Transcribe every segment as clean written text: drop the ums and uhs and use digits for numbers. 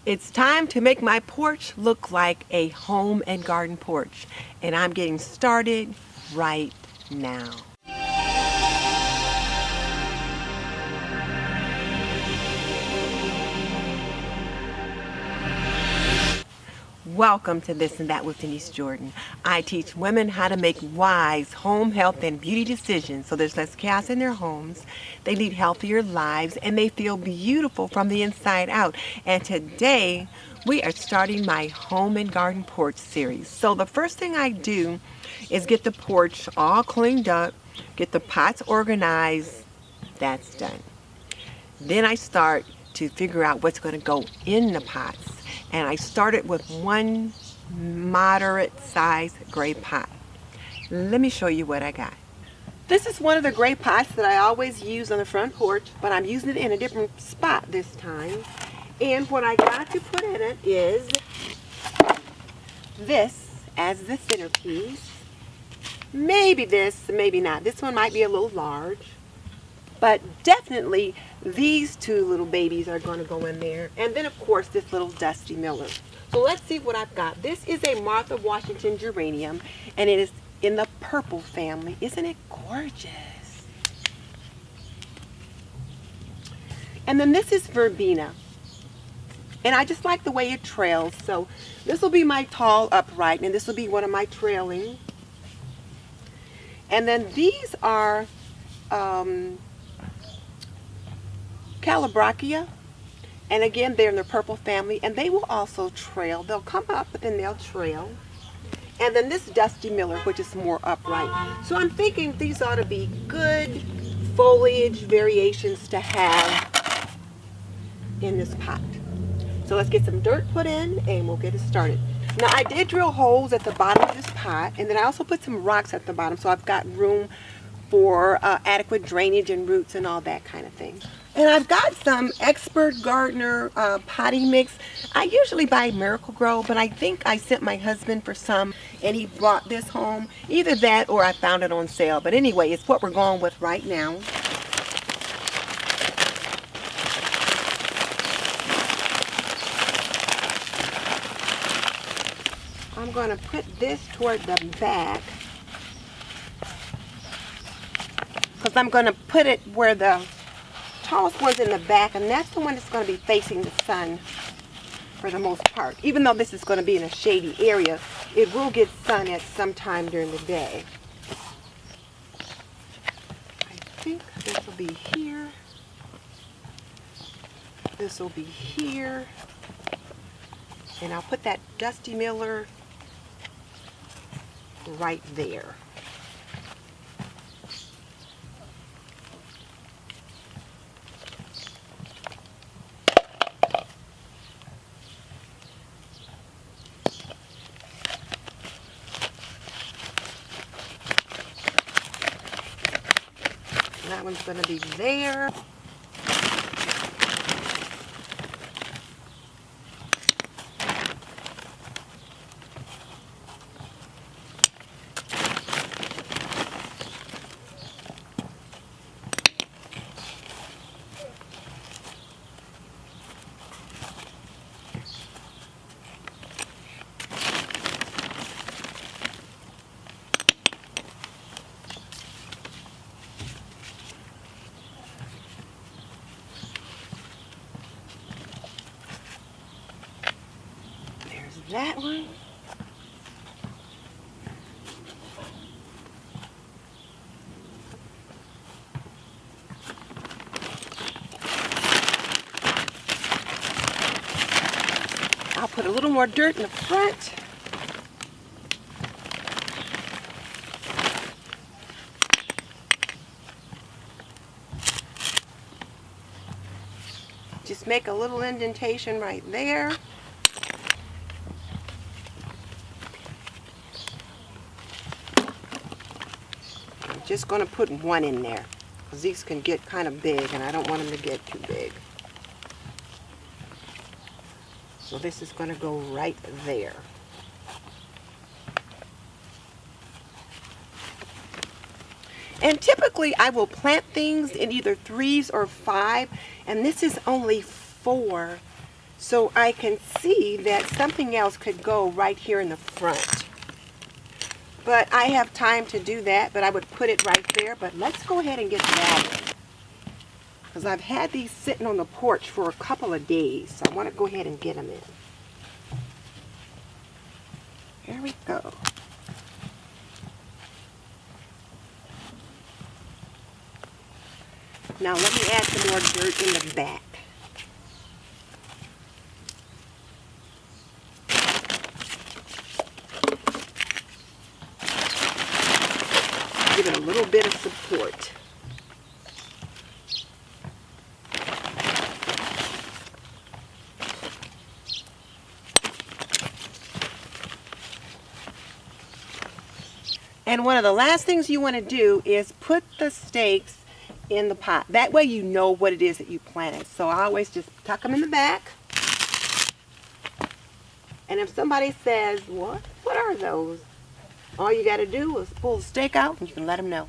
It's time to make my porch look like a home and garden porch, and I'm getting started right now. Welcome to This and That with Denise Jordan. I teach women how to make wise home health and beauty decisions so there's less chaos in their homes, they lead healthier lives, and they feel beautiful from the inside out. And today we are starting my home and garden porch series. So the first thing I do is get the porch all cleaned up, get the pots organized. That's done. Then I start to figure out what's going to go in the pots. And I started with one moderate size gray pot. Let me show you what I got. This is one of the gray pots that I always use on the front porch, but I'm using it in a different spot this time. And what I got to put in it is this as the centerpiece. Maybe this, maybe not. This one might be a little large. But definitely these two little babies are going to go in there. And then of course this little Dusty Miller. So let's see what I've got. This is a Martha Washington geranium, and it is in the purple family. Isn't it gorgeous? And then this is Verbena. And I just like the way it trails. So this will be my tall upright, and this will be one of my trailing. And then these are Calabrachia, and again they're in the purple family, and they will also trail. They'll come up, but then they'll trail. And then this Dusty Miller, which is more upright. So I'm thinking these ought to be good foliage variations to have in this pot. So let's get some dirt put in and we'll get it started. Now I did drill holes at the bottom of this pot, and then I also put some rocks at the bottom, so I've got room for adequate drainage and roots and all that kind of thing. And I've got some Expert Gardener potting mix. I usually buy Miracle-Gro, but I think I sent my husband for some and he brought this home. Either that or I found it on sale. But anyway, it's what we're going with right now. I'm going to put this toward the back, because I'm going to put it where the tallest one's in the back, and that's the one that's going to be facing the sun for the most part. Even though this is going to be in a shady area, it will get sun at some time during the day. I think this will be here. This will be here. And I'll put that Dusty Miller right there. That one's going to be there. That one. I'll put a little more dirt in the front. Just make a little indentation right there. Just going to put one in there because these can get kind of big and I don't want them to get too big. So this is going to go right there. And typically I will plant things in either 3s or 5, and this is only 4. So I can see that something else could go right here in the front. But I have time to do that, but I would put it right there. But let's go ahead and get that, because I've had these sitting on the porch for a couple of days. So I want to go ahead and get them in. There we go. Now let me add some more dirt in the back. Give it a little bit of support. And one of the last things you want to do is put the stakes in the pot. That way you know what it is that you planted. So I always just tuck them in the back. And if somebody says, what are those? All you got to do is pull the stake out and you can let them know.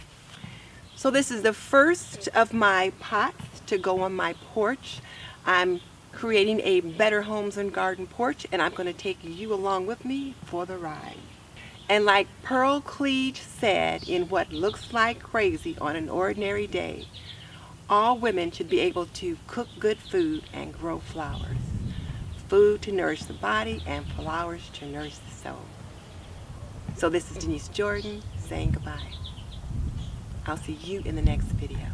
So this is the first of my pots to go on my porch. I'm creating a Better Homes and Garden porch, and I'm going to take you along with me for the ride. And like Pearl Cleage said in What Looks Like Crazy on an Ordinary Day, all women should be able to cook good food and grow flowers. Food to nourish the body and flowers to nourish the soul. So this is Denise Jordan saying goodbye. I'll see you in the next video.